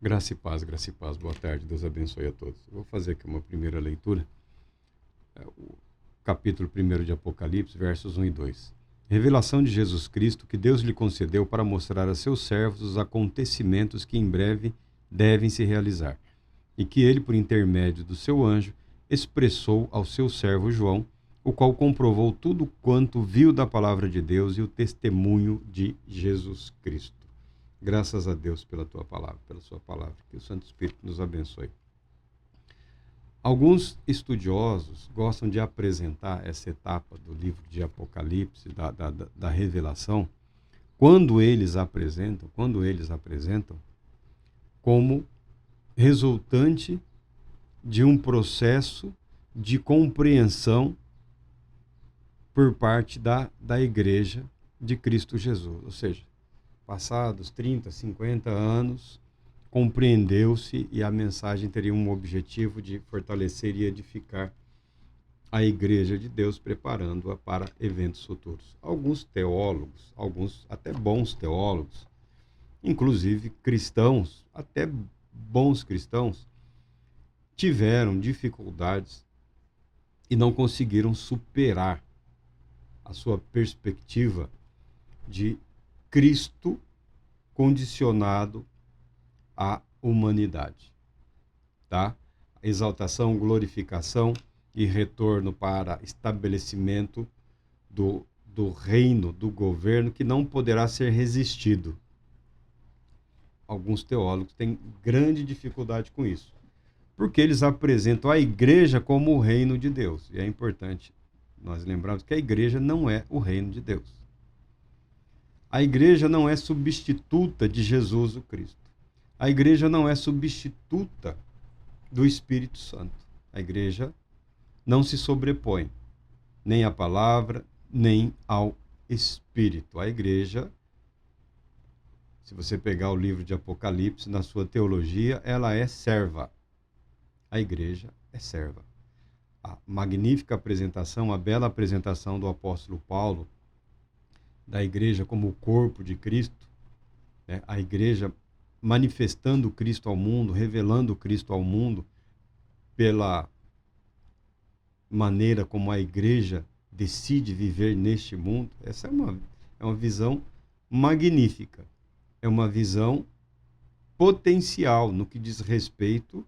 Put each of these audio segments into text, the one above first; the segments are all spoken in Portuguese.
Graça e paz. Boa tarde, Deus abençoe a todos. Eu vou fazer aqui uma primeira leitura, o capítulo 1 de Apocalipse, versos 1 e 2. Revelação de Jesus Cristo que Deus lhe concedeu para mostrar a seus servos os acontecimentos que em breve devem se realizar, e que ele, por intermédio do seu anjo, expressou ao seu servo João, o qual comprovou tudo quanto viu da palavra de Deus e o testemunho de Jesus Cristo. Graças a Deus pela tua palavra, pela sua palavra. Que o Santo Espírito nos abençoe. Alguns estudiosos gostam de apresentar essa etapa do livro de Apocalipse, da revelação, quando eles apresentam, como resultante de um processo de compreensão por parte da Igreja de Cristo Jesus. Ou seja, passados 30, 50 anos, compreendeu-se e a mensagem teria um objetivo de fortalecer e edificar a Igreja de Deus, preparando-a para eventos futuros. Alguns teólogos, alguns até bons teólogos, inclusive cristãos, até bons cristãos, tiveram dificuldades e não conseguiram superar a sua perspectiva de Cristo condicionado à humanidade, tá? Exaltação, glorificação e retorno para estabelecimento do reino, do governo, que não poderá ser resistido. Alguns teólogos têm grande dificuldade com isso, porque eles apresentam a igreja como o reino de Deus. E é importante nós lembrarmos que a igreja não é o reino de Deus. A igreja não é substituta de Jesus o Cristo. A igreja não é substituta do Espírito Santo. A igreja não se sobrepõe nem à palavra, nem ao Espírito. A igreja, se você pegar o livro de Apocalipse, na sua teologia, ela é serva. A igreja é serva. A magnífica apresentação, a bela apresentação do apóstolo Paulo, da igreja como o corpo de Cristo, né? A igreja manifestando Cristo ao mundo, revelando Cristo ao mundo, pela maneira como a igreja decide viver neste mundo. Essa é uma visão magnífica, é uma visão potencial no que diz respeito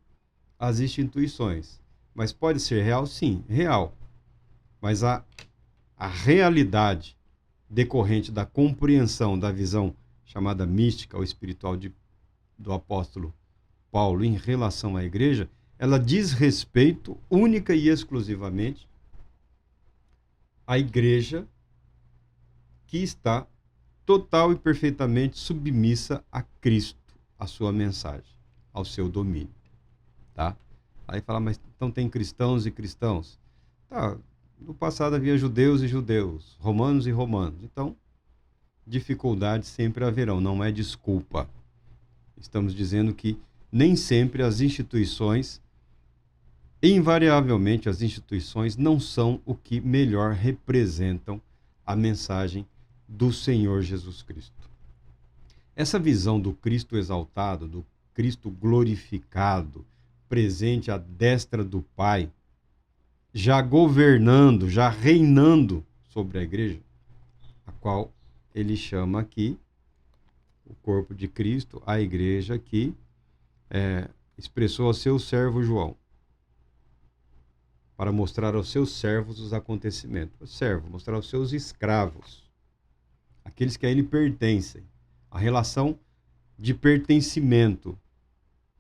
às instituições. Mas pode ser real? Sim, real. Mas a realidade decorrente da compreensão da visão chamada mística ou espiritual do apóstolo Paulo em relação à igreja, ela diz respeito única e exclusivamente à igreja que está total e perfeitamente submissa a Cristo, à sua mensagem, ao seu domínio, tá? Aí fala, mas então tem cristãos e cristãos. Tá, no passado havia judeus e judeus, romanos e romanos. Então, dificuldades sempre haverão, não é desculpa. Estamos dizendo que nem sempre as instituições, invariavelmente as instituições não são o que melhor representam a mensagem do Senhor Jesus Cristo. Essa visão do Cristo exaltado, do Cristo glorificado, presente à destra do Pai, já governando, já reinando sobre a igreja, a qual ele chama aqui o corpo de Cristo, a igreja que expressou ao seu servo João, para mostrar aos seus servos os acontecimentos. O servo, mostrar aos seus escravos, aqueles que a ele pertencem, a relação de pertencimento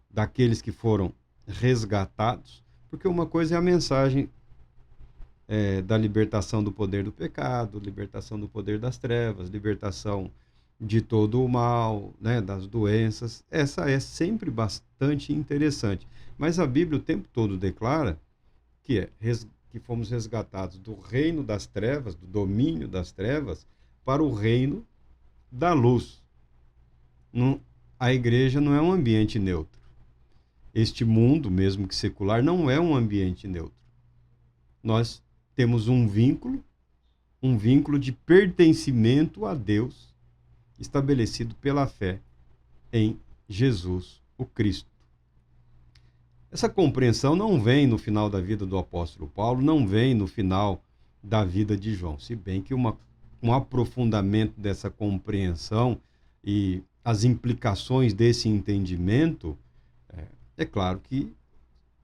daqueles que foram resgatados, porque uma coisa é a mensagem da libertação do poder do pecado, libertação do poder das trevas, libertação de todo o mal, né, das doenças. Essa é sempre bastante interessante. Mas a Bíblia o tempo todo declara que fomos resgatados do reino das trevas, do domínio das trevas, para o reino da luz. A igreja não é um ambiente neutro. Este mundo, mesmo que secular, não é um ambiente neutro. Nós temos um vínculo de pertencimento a Deus, estabelecido pela fé em Jesus o Cristo. Essa compreensão não vem no final da vida do apóstolo Paulo, não vem no final da vida de João, se bem que um aprofundamento dessa compreensão e as implicações desse entendimento, é claro que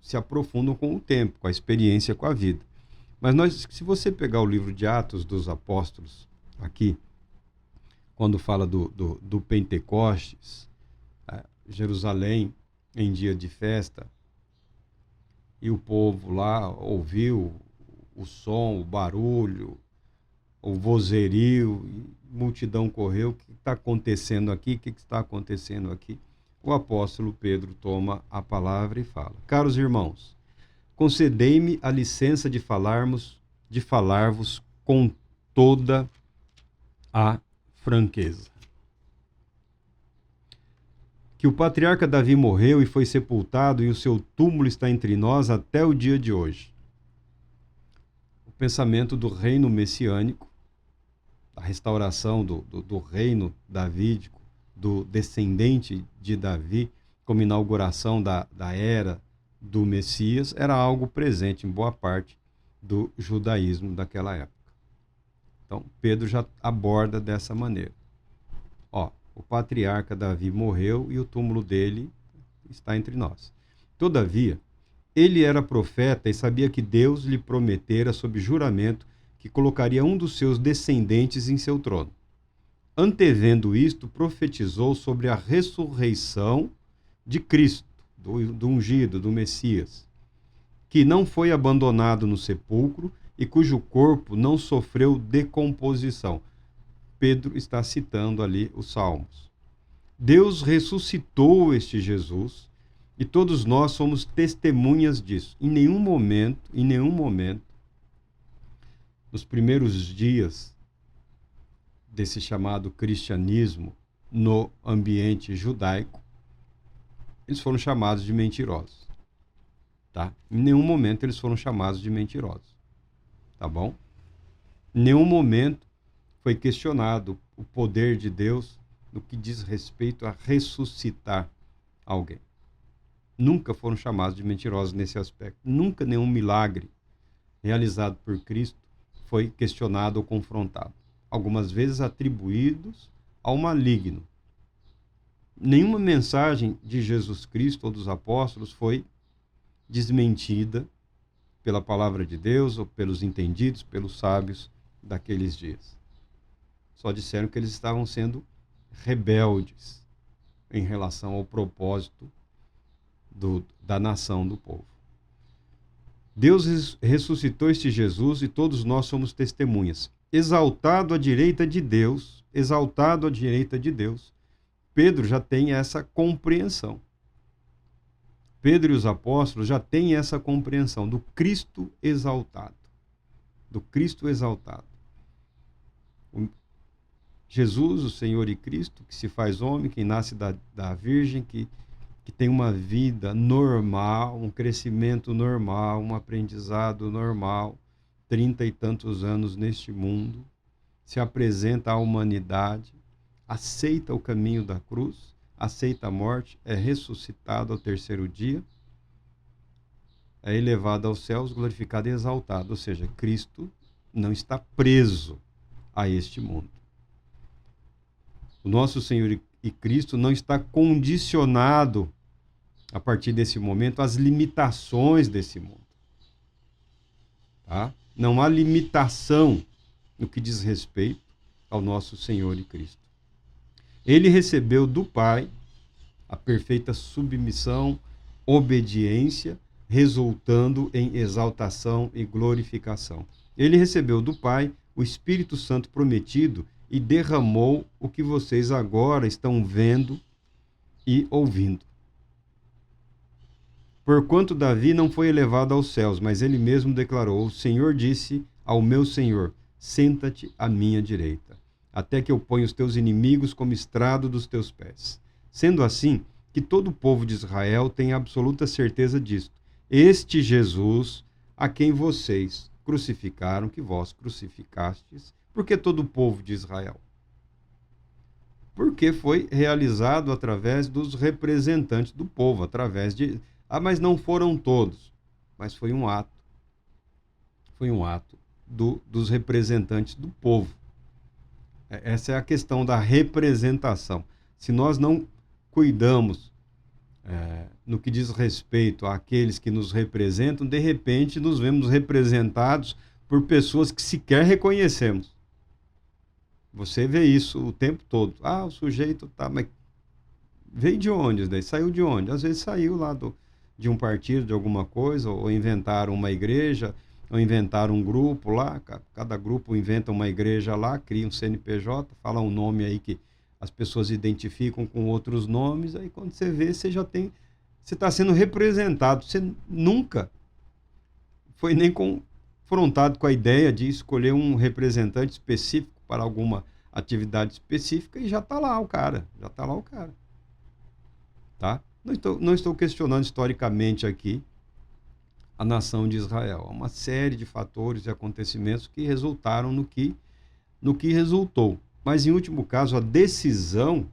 se aprofundam com o tempo, com a experiência, com a vida. Mas se você pegar o livro de Atos dos Apóstolos, aqui, quando fala do Pentecostes, Jerusalém em dia de festa, e o povo lá ouviu o som, o barulho, o vozerio, e multidão correu. O que está acontecendo aqui? O que está acontecendo aqui? O apóstolo Pedro toma a palavra e fala: caros irmãos, concedei-me a licença de falar-vos com toda a franqueza. Que o patriarca Davi morreu e foi sepultado, e o seu túmulo está entre nós até o dia de hoje. O pensamento do reino messiânico, a restauração do reino davídico, do descendente de Davi, como inauguração da era do Messias, era algo presente em boa parte do judaísmo daquela época. Então, Pedro já aborda dessa maneira. O patriarca Davi morreu e o túmulo dele está entre nós. Todavia, ele era profeta e sabia que Deus lhe prometera sob juramento que colocaria um dos seus descendentes em seu trono. Antevendo isto, profetizou sobre a ressurreição de Cristo, do ungido, do Messias, que não foi abandonado no sepulcro e cujo corpo não sofreu decomposição. Pedro está citando ali os Salmos. Deus ressuscitou este Jesus e todos nós somos testemunhas disso. Em nenhum momento, nos primeiros dias desse chamado cristianismo no ambiente judaico, eles foram chamados de mentirosos. Tá? Em nenhum momento eles foram chamados de mentirosos. Tá bom? Em nenhum momento foi questionado o poder de Deus no que diz respeito a ressuscitar alguém. Nunca foram chamados de mentirosos nesse aspecto. Nunca nenhum milagre realizado por Cristo foi questionado ou confrontado. Algumas vezes atribuídos ao maligno. Nenhuma mensagem de Jesus Cristo ou dos apóstolos foi desmentida pela palavra de Deus ou pelos entendidos, pelos sábios daqueles dias. Só disseram que eles estavam sendo rebeldes em relação ao propósito da nação, do povo. Deus ressuscitou este Jesus e todos nós somos testemunhas. Exaltado à direita de Deus, Pedro já tem essa compreensão. Pedro e os apóstolos já têm essa compreensão do Cristo exaltado. Do Cristo exaltado. Jesus, o Senhor e Cristo, que se faz homem, que nasce da Virgem, que tem uma vida normal, um crescimento normal, um aprendizado normal, 30 e tantos anos neste mundo, se apresenta à humanidade, aceita o caminho da cruz, aceita a morte, é ressuscitado ao terceiro dia, é elevado aos céus, glorificado e exaltado. Ou seja, Cristo não está preso a este mundo. O nosso Senhor e Cristo não está condicionado, a partir desse momento, às limitações desse mundo. Tá? Não há limitação no que diz respeito ao nosso Senhor e Cristo. Ele recebeu do Pai a perfeita submissão, obediência, resultando em exaltação e glorificação. Ele recebeu do Pai o Espírito Santo prometido e derramou o que vocês agora estão vendo e ouvindo. Porquanto Davi não foi elevado aos céus, mas ele mesmo declarou: o Senhor disse ao meu Senhor, senta-te à minha direita, até que eu ponha os teus inimigos como estrado dos teus pés. Sendo assim, que todo o povo de Israel tenha absoluta certeza disto. Este Jesus, a quem vocês crucificaram, que vós crucificastes, porque todo o povo de Israel. porque foi realizado através dos representantes do povo, através de... Ah, mas não foram todos. Mas foi um ato. Foi um ato dos representantes do povo. Essa é a questão da representação. Se nós não cuidamos no que diz respeito àqueles que nos representam, de repente nos vemos representados por pessoas que sequer reconhecemos. Você vê isso o tempo todo. Ah, o sujeito tá, mas veio de onde? Daí saiu de onde? Às vezes saiu lá de um partido, de alguma coisa, ou inventaram uma igreja, ou inventaram um grupo lá. Cada grupo inventa uma igreja lá, cria um CNPJ, fala um nome aí que as pessoas identificam com outros nomes. Aí quando você vê, você já tem... Você está sendo representado. Você nunca foi nem confrontado com a ideia de escolher um representante específico para alguma atividade específica e já está lá o cara. Já está lá o cara. Tá? Não estou questionando historicamente aqui a nação de Israel. Há uma série de fatores e acontecimentos que resultaram no que resultou. Mas, em último caso, a decisão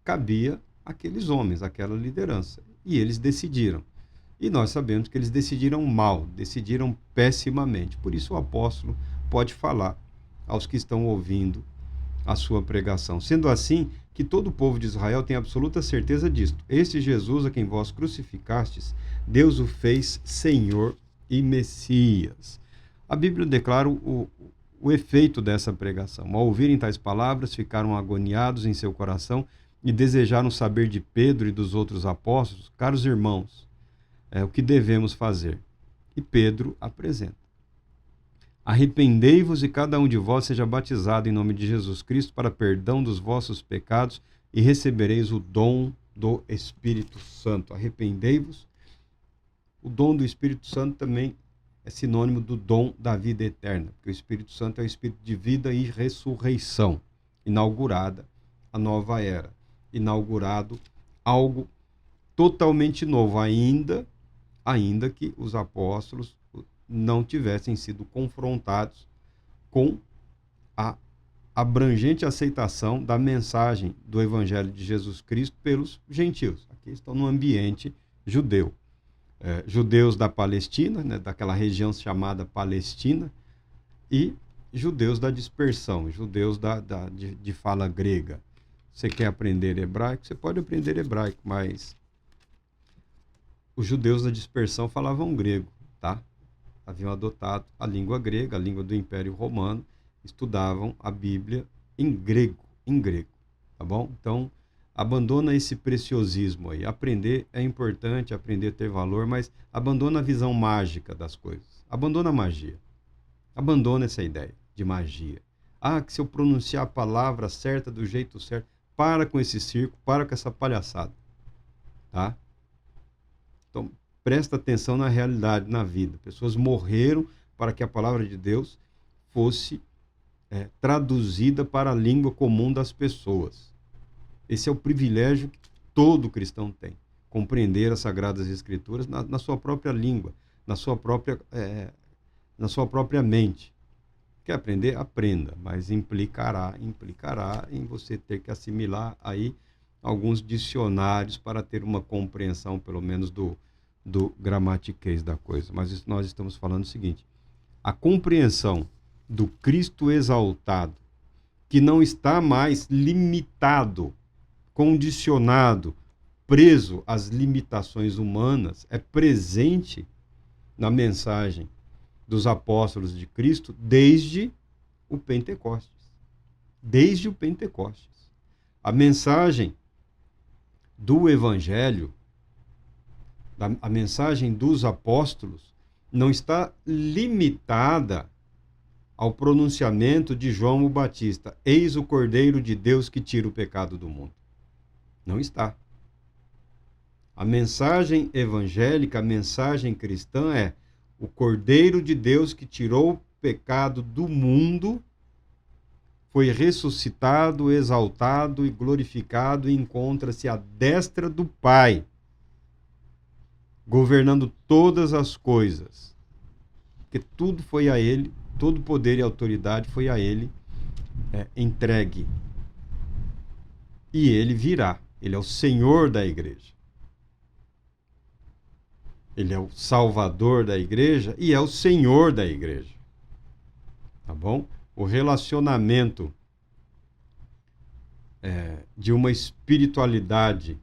cabia àqueles homens, àquela liderança. E eles decidiram. E nós sabemos que eles decidiram mal, decidiram pessimamente. Por isso o apóstolo pode falar aos que estão ouvindo a sua pregação. Sendo assim, que todo o povo de Israel tem absoluta certeza disto. Este Jesus a quem vós crucificastes, Deus o fez Senhor e Messias. A Bíblia declara o efeito dessa pregação. Ao ouvirem tais palavras, ficaram agoniados em seu coração e desejaram saber de Pedro e dos outros apóstolos: caros irmãos, o que devemos fazer? E Pedro apresenta: arrependei-vos e cada um de vós seja batizado em nome de Jesus Cristo para perdão dos vossos pecados e recebereis o dom do Espírito Santo. Arrependei-vos. O dom do Espírito Santo também é sinônimo do dom da vida eterna, porque o Espírito Santo é o Espírito de vida e ressurreição. Inaugurada a nova era. Inaugurado algo totalmente novo, ainda que os apóstolos não tivessem sido confrontados com a abrangente aceitação da mensagem do Evangelho de Jesus Cristo pelos gentios. Aqui estão no ambiente judeu. Judeus da Palestina, né, daquela região chamada Palestina, e judeus da dispersão, judeus de fala grega. Você quer aprender hebraico? Você pode aprender hebraico, mas os judeus da dispersão falavam grego, tá? Haviam adotado a língua grega, a língua do Império Romano, estudavam a Bíblia em grego, tá bom? Então, abandona esse preciosismo aí. Aprender é importante, aprender a ter valor, mas abandona a visão mágica das coisas. Abandona a magia. Abandona essa ideia de magia. Ah, que se eu pronunciar a palavra certa do jeito certo, para com esse circo, para com essa palhaçada, tá? Então, presta atenção na realidade, na vida. Pessoas morreram para que a palavra de Deus fosse traduzida para a língua comum das pessoas. Esse é o privilégio que todo cristão tem. Compreender as Sagradas Escrituras na sua própria língua, na sua própria mente. Quer aprender? Aprenda, mas implicará em você ter que assimilar aí alguns dicionários para ter uma compreensão, pelo menos, do gramatiquês da coisa. Mas nós estamos falando o seguinte: a compreensão do Cristo exaltado, que não está mais limitado, condicionado, preso às limitações humanas, é presente na mensagem dos apóstolos de Cristo desde o Pentecostes. Desde o Pentecostes. A mensagem do Evangelho, a mensagem dos apóstolos, não está limitada ao pronunciamento de João o Batista: eis o Cordeiro de Deus que tira o pecado do mundo. Não está. A mensagem evangélica, a mensagem cristã é: o Cordeiro de Deus que tirou o pecado do mundo foi ressuscitado, exaltado e glorificado e encontra-se à destra do Pai, governando todas as coisas. Porque tudo foi a Ele, todo poder e autoridade foi a Ele entregue. E ele virá. Ele é o Senhor da igreja. Ele é o Salvador da igreja e é o Senhor da igreja. Tá bom? O relacionamento de uma espiritualidade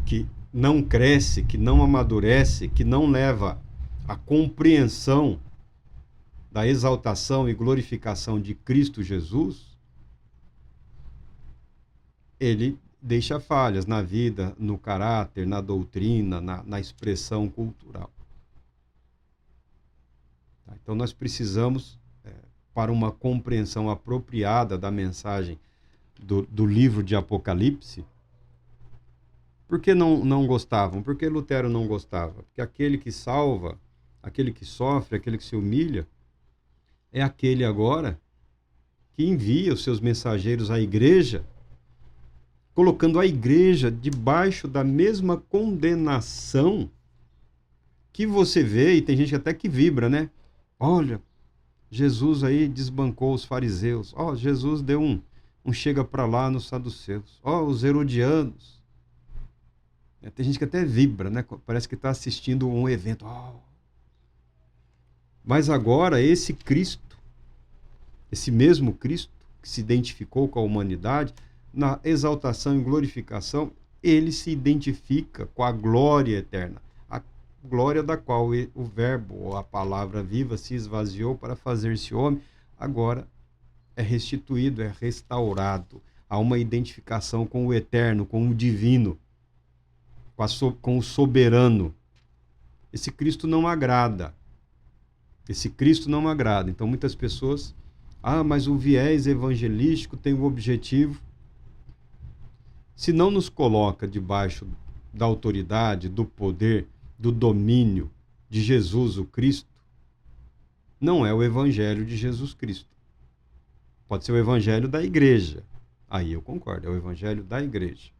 que não cresce, que não amadurece, que não leva à compreensão da exaltação e glorificação de Cristo Jesus, ele deixa falhas na vida, no caráter, na doutrina, na expressão cultural. Então nós precisamos, para uma compreensão apropriada da mensagem do livro de Apocalipse. Por que não gostavam? Por que Lutero não gostava? Porque aquele que salva, aquele que sofre, aquele que se humilha, é aquele agora que envia os seus mensageiros à igreja, colocando a igreja debaixo da mesma condenação que você vê, e tem gente até que vibra, né? Olha, Jesus aí desbancou os fariseus. Jesus deu um chega para lá nos saduceus. Os herodianos. Tem gente que até vibra, né? Parece que está assistindo um evento. Mas agora esse Cristo, esse mesmo Cristo que se identificou com a humanidade, na exaltação e glorificação, ele se identifica com a glória eterna. A glória da qual o verbo, ou a palavra viva, se esvaziou para fazer-se homem, agora é restituído, é restaurado. Há uma identificação com o eterno, com o divino, com o soberano. Esse Cristo não agrada. Esse Cristo não agrada. Então muitas pessoas, mas o viés evangelístico tem o objetivo. Se não nos coloca debaixo da autoridade, do poder, do domínio de Jesus, o Cristo, não é o evangelho de Jesus Cristo. Pode ser o evangelho da igreja. Aí eu concordo, é o evangelho da igreja.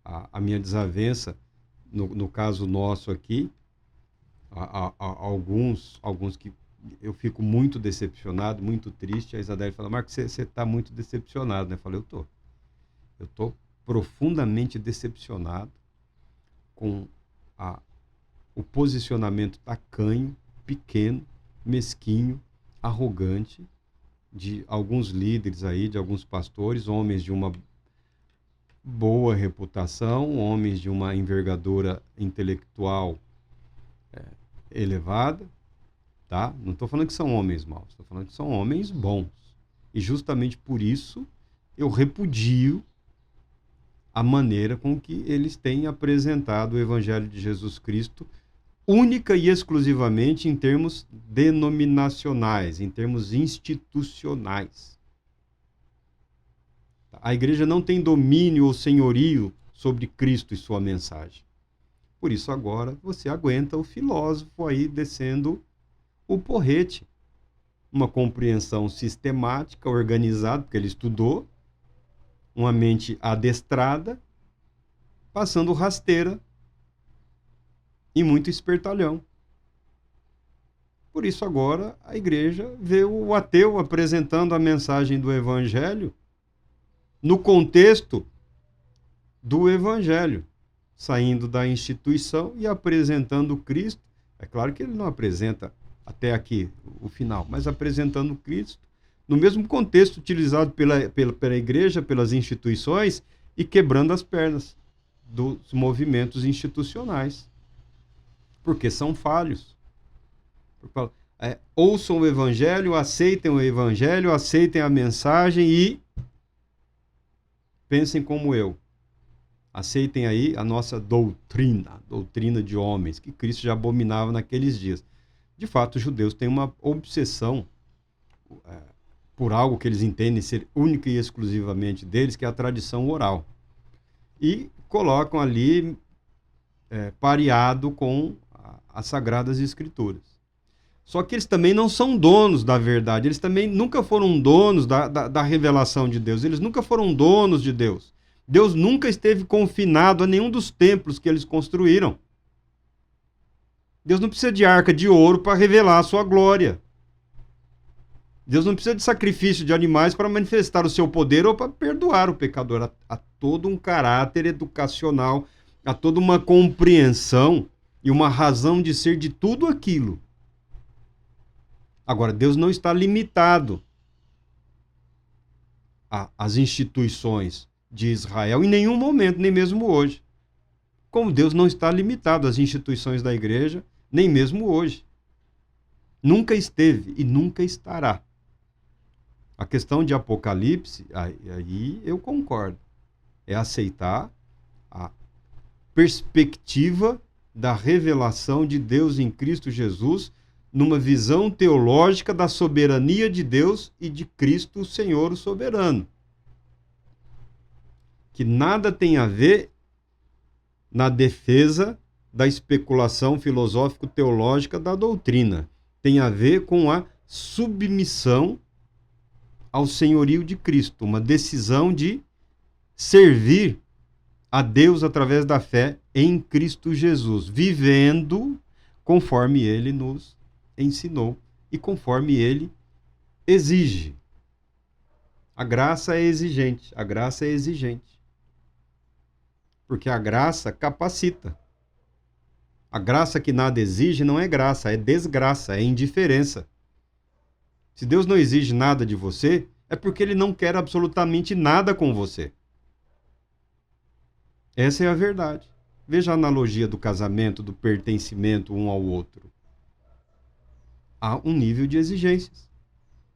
A minha desavença, no caso nosso aqui, alguns que eu fico muito decepcionado, muito triste. A Isadele fala: Marcos, você está muito decepcionado, né? Eu falei: eu estou profundamente decepcionado com o posicionamento tacanho, pequeno, mesquinho, arrogante de alguns líderes aí, de alguns pastores, homens de uma boa reputação, homens de uma envergadura intelectual elevada, tá? Não estou falando que são homens maus, estou falando que são homens bons. E justamente por isso eu repudio a maneira com que eles têm apresentado o Evangelho de Jesus Cristo, única e exclusivamente em termos denominacionais, em termos institucionais. A igreja não tem domínio ou senhorio sobre Cristo e sua mensagem. Por isso agora você aguenta o filósofo aí descendo o porrete. Uma compreensão sistemática, organizada, porque ele estudou, uma mente adestrada, passando rasteira e muito espertalhão. Por isso agora a igreja vê o ateu apresentando a mensagem do Evangelho no contexto do Evangelho, saindo da instituição e apresentando Cristo. É claro que ele não apresenta até aqui o final, mas apresentando Cristo no mesmo contexto utilizado pela igreja, pelas instituições, e quebrando as pernas dos movimentos institucionais, porque são falhos. Ouçam o Evangelho, aceitem a mensagem e pensem como eu. Aceitem aí a nossa doutrina de homens, que Cristo já abominava naqueles dias. De fato, os judeus têm uma obsessão por algo que eles entendem ser única e exclusivamente deles, que é a tradição oral. E colocam ali pareado com as Sagradas Escrituras. Só que eles também não são donos da verdade, eles também nunca foram donos da revelação de Deus, eles nunca foram donos de Deus. Deus nunca esteve confinado a nenhum dos templos que eles construíram. Deus não precisa de arca de ouro para revelar a sua glória. Deus não precisa de sacrifício de animais para manifestar o seu poder ou para perdoar o pecador. Há todo um caráter educacional, há toda uma compreensão e uma razão de ser de tudo aquilo. Agora, Deus não está limitado às instituições de Israel em nenhum momento, nem mesmo hoje. Como Deus não está limitado às instituições da igreja, nem mesmo hoje. Nunca esteve e nunca estará. A questão de Apocalipse, aí eu concordo. É aceitar a perspectiva da revelação de Deus em Cristo Jesus numa visão teológica da soberania de Deus e de Cristo, o Senhor, o soberano. Que nada tem a ver na defesa da especulação filosófico-teológica da doutrina. Tem a ver com a submissão ao senhorio de Cristo, uma decisão de servir a Deus através da fé em Cristo Jesus, vivendo conforme Ele nos ensinou e conforme Ele exige. A graça é exigente, a graça é exigente. Porque a graça capacita. A graça que nada exige não é graça, é desgraça, é indiferença. Se Deus não exige nada de você, é porque Ele não quer absolutamente nada com você. Essa é a verdade. Veja a analogia do casamento, do pertencimento um ao outro. Há um nível de exigências.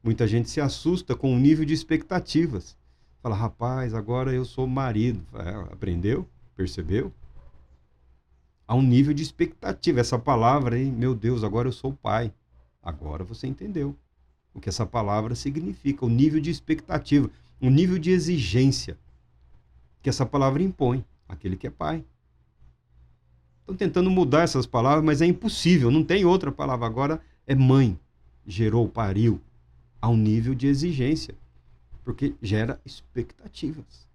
Muita gente se assusta com o nível de expectativas. Fala, rapaz, agora eu sou marido. Aprendeu? Percebeu? Há um nível de expectativa. Essa palavra aí, meu Deus, agora eu sou pai. Agora você entendeu o que essa palavra significa. O nível de expectativa, o nível de exigência que essa palavra impõe àquele que é pai. Estão tentando mudar essas palavras, mas é impossível. Não tem outra palavra. Agora é mãe. Gerou, pariu. Há um nível de exigência, porque gera expectativas.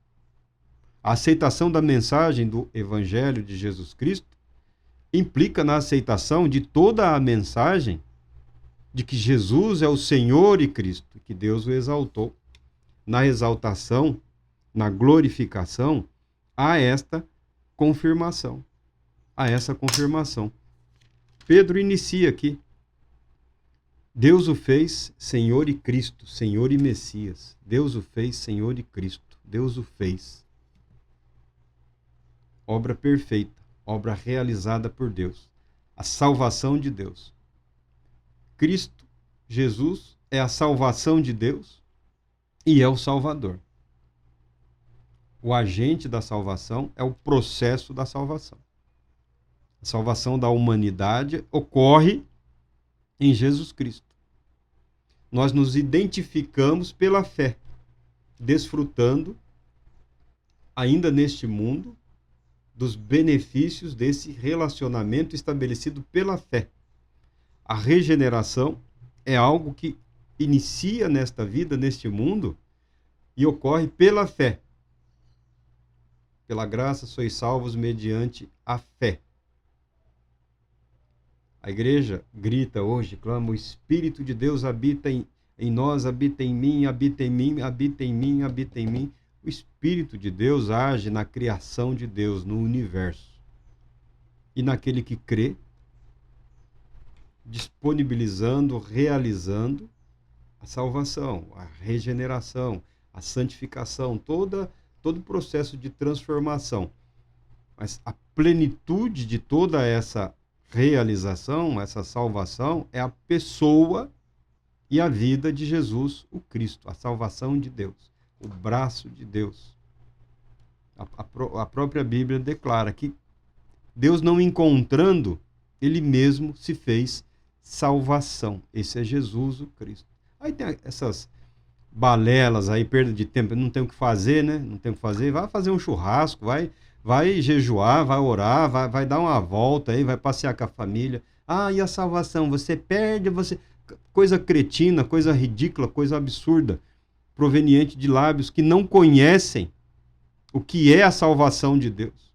A aceitação da mensagem do Evangelho de Jesus Cristo implica na aceitação de toda a mensagem de que Jesus é o Senhor e Cristo, que Deus o exaltou. Na exaltação, na glorificação, há esta confirmação. Há essa confirmação. Pedro inicia aqui. Deus o fez Senhor e Cristo, Senhor e Messias. Deus o fez Senhor e Cristo. Deus o fez. Obra perfeita, obra realizada por Deus. A salvação de Deus. Cristo, Jesus, é a salvação de Deus e é o Salvador. O agente da salvação é o processo da salvação. A salvação da humanidade ocorre em Jesus Cristo. Nós nos identificamos pela fé, desfrutando, ainda neste mundo, dos benefícios desse relacionamento estabelecido pela fé. A regeneração é algo que inicia nesta vida, neste mundo, e ocorre pela fé. Pela graça sois salvos mediante a fé. A igreja grita hoje, clama, o Espírito de Deus habita em nós, habita em mim, habita em mim, habita em mim, habita em mim. O Espírito de Deus age na criação de Deus, no universo. E naquele que crê, disponibilizando, realizando a salvação, a regeneração, a santificação, todo o processo de transformação. Mas a plenitude de toda essa realização, essa salvação, é a pessoa e a vida de Jesus, o Cristo, a salvação de Deus, o braço de Deus. A própria Bíblia declara que Deus, não encontrando, Ele mesmo se fez salvação. Esse é Jesus, o Cristo. Aí tem essas balelas aí, perda de tempo, não tem o que fazer, né? Não tem o que fazer, vai fazer um churrasco, vai jejuar, vai orar, vai dar uma volta aí, vai passear com a família. Ah, e a salvação? Você perde, você... Coisa cretina, coisa ridícula, coisa absurda, proveniente de lábios que não conhecem o que é a salvação de Deus,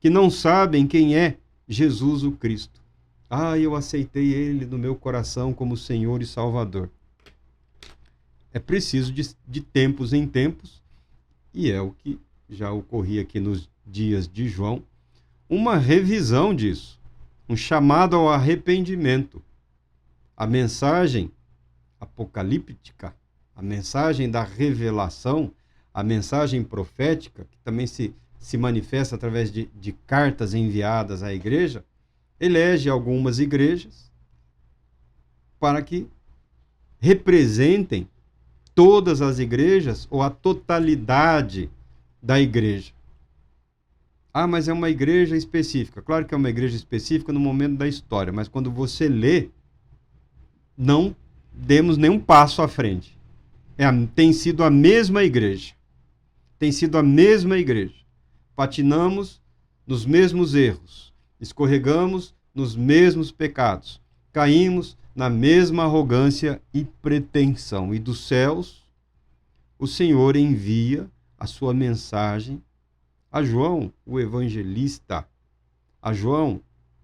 que não sabem quem é Jesus o Cristo. Ah, eu aceitei Ele no meu coração como Senhor e Salvador. é preciso de tempos em tempos, e é o que já ocorria aqui nos dias de João, uma revisão disso, um chamado ao arrependimento. A mensagem apocalíptica, a mensagem da revelação, a mensagem profética, que também se manifesta através de cartas enviadas à igreja, elege algumas igrejas para que representem todas as igrejas ou a totalidade da igreja. Ah, mas é uma igreja específica. Claro que é uma igreja específica no momento da história, mas quando você lê, não demos nenhum passo à frente. Tem sido a mesma igreja. Tem sido a mesma igreja. Patinamos nos mesmos erros. Escorregamos nos mesmos pecados. Caímos na mesma arrogância e pretensão. E dos céus, o Senhor envia a sua mensagem a João, o evangelista, a João,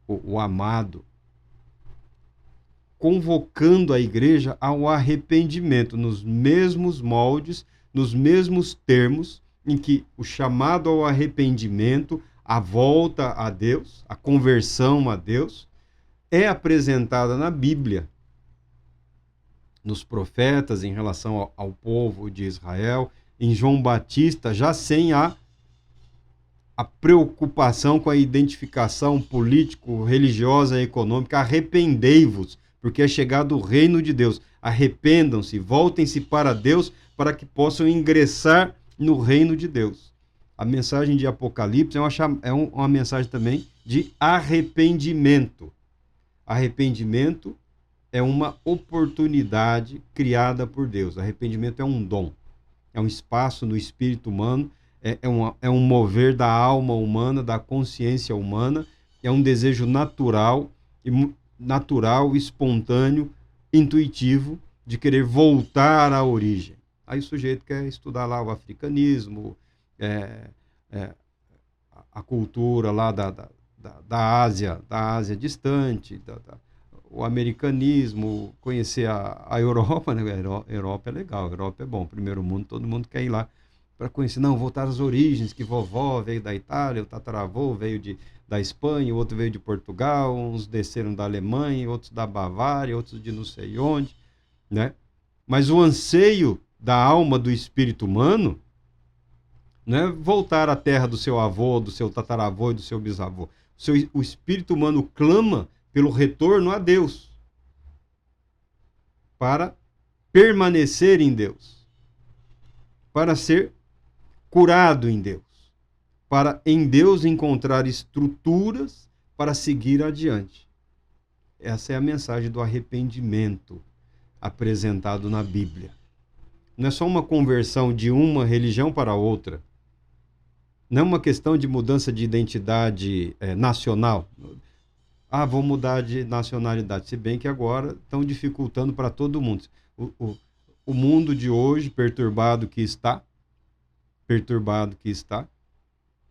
o amado, convocando a igreja ao arrependimento, nos mesmos moldes, nos mesmos termos em que o chamado ao arrependimento, a volta a Deus, a conversão a Deus, é apresentada na Bíblia, nos profetas, em relação ao povo de Israel, em João Batista, já sem a preocupação com a identificação político-religiosa e econômica. Arrependei-vos, porque é chegado o reino de Deus. Arrependam-se, voltem-se para Deus, para que possam ingressar no reino de Deus. A mensagem de Apocalipse é uma mensagem também de arrependimento. Arrependimento é uma oportunidade criada por Deus. Arrependimento é um dom, é um espaço no espírito humano, é um mover da alma humana, da consciência humana, é um desejo natural, espontâneo, intuitivo, de querer voltar à origem. Aí o sujeito quer estudar lá o africanismo, a cultura lá da Ásia distante, o americanismo, conhecer a Europa, né? A Europa é legal, a Europa é bom, primeiro mundo, todo mundo quer ir lá para conhecer, não, voltar às origens, que vovó veio da Itália, o tataravô veio da Espanha, o outro veio de Portugal, uns desceram da Alemanha, outros da Bavária, outros de não sei onde, né? Mas o anseio da alma do espírito humano não é voltar à terra do seu avô, do seu tataravô e do seu bisavô. O espírito humano clama pelo retorno a Deus, para permanecer em Deus, para ser curado em Deus, para em Deus encontrar estruturas para seguir adiante. Essa é a mensagem do arrependimento apresentado na Bíblia. Não é só uma conversão de uma religião para outra. Não é uma questão de mudança de identidade nacional. Ah, vou mudar de nacionalidade. Se bem que agora estão dificultando para todo mundo. O mundo de hoje, perturbado que está,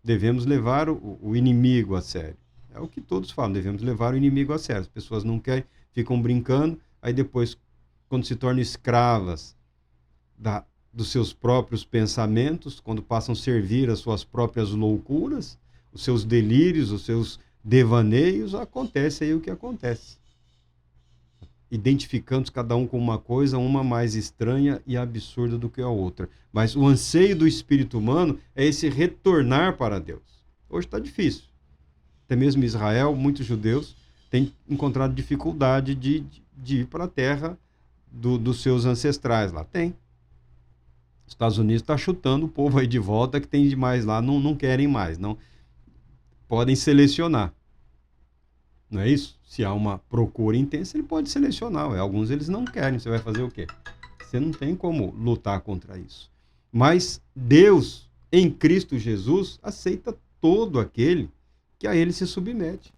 devemos levar o inimigo a sério. É o que todos falam, devemos levar o inimigo a sério. As pessoas não querem, ficam brincando, aí depois, quando se tornam escravas dos seus próprios pensamentos, quando passam a servir as suas próprias loucuras, os seus delírios, os seus devaneios, acontece aí o que acontece. Identificando cada um com uma coisa, uma mais estranha e absurda do que a outra. Mas o anseio do espírito humano é esse retornar para Deus. Hoje está difícil. Até mesmo Israel, muitos judeus têm encontrado dificuldade de ir para a terra dos seus ancestrais. Lá tem. Os Estados Unidos está chutando o povo aí de volta, que tem demais lá, não querem mais. Não podem selecionar. Não é isso? Se há uma procura intensa, ele pode selecionar. Alguns eles não querem. Você vai fazer o quê? Você não tem como lutar contra isso. Mas Deus, em Cristo Jesus, aceita todo aquele que a ele se submete.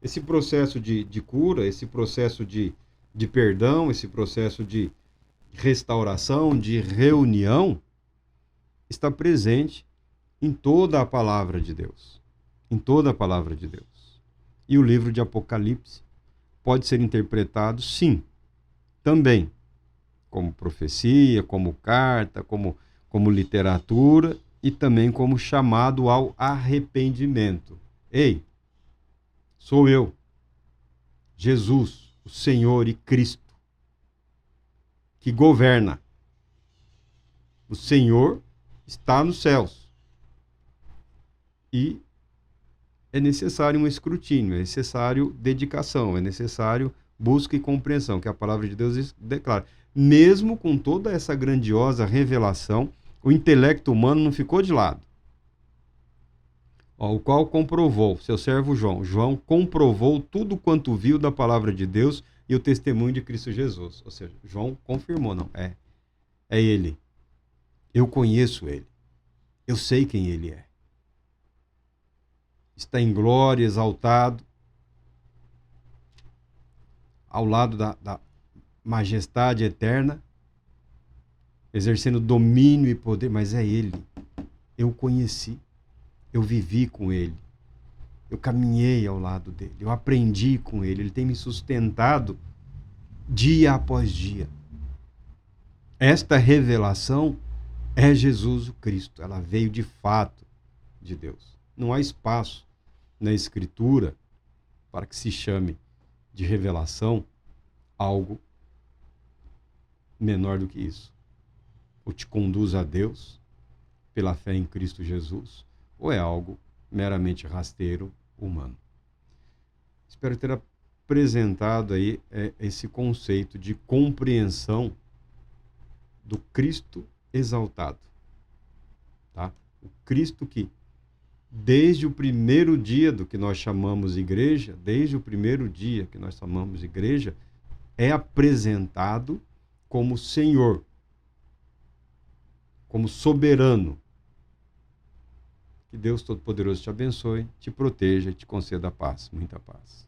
Esse processo de cura, esse processo de perdão, esse processo de restauração, de reunião, está presente em toda a palavra de Deus. Em toda a palavra de Deus. E o livro de Apocalipse pode ser interpretado, sim, também, como profecia, como carta, como literatura e também como chamado ao arrependimento. Ei, sou eu, Jesus, o Senhor e Cristo, que governa. O Senhor está nos céus. E é necessário um escrutínio, é necessário dedicação, é necessário busca e compreensão, que a palavra de Deus declara. Mesmo com toda essa grandiosa revelação, o intelecto humano não ficou de lado. O qual comprovou, seu servo João. João comprovou tudo quanto viu da palavra de Deus e o testemunho de Cristo Jesus. Ou seja, João confirmou, não, é ele. Eu conheço ele. Eu sei quem ele é. Está em glória, exaltado, ao lado da majestade eterna, exercendo domínio e poder, mas é ele. Eu conheci, eu vivi com ele, eu caminhei ao lado dele, eu aprendi com ele, ele tem me sustentado dia após dia. Esta revelação é Jesus o Cristo, ela veio de fato de Deus. Não há espaço na Escritura para que se chame de revelação algo menor do que isso. Ou te conduz a Deus pela fé em Cristo Jesus, ou é algo meramente rasteiro, humano. Espero ter apresentado aí esse conceito de compreensão do Cristo exaltado. Tá? O Cristo que, desde o primeiro dia do que nós chamamos igreja, é apresentado como Senhor, como soberano. Que Deus Todo-Poderoso te abençoe, te proteja e te conceda paz, muita paz.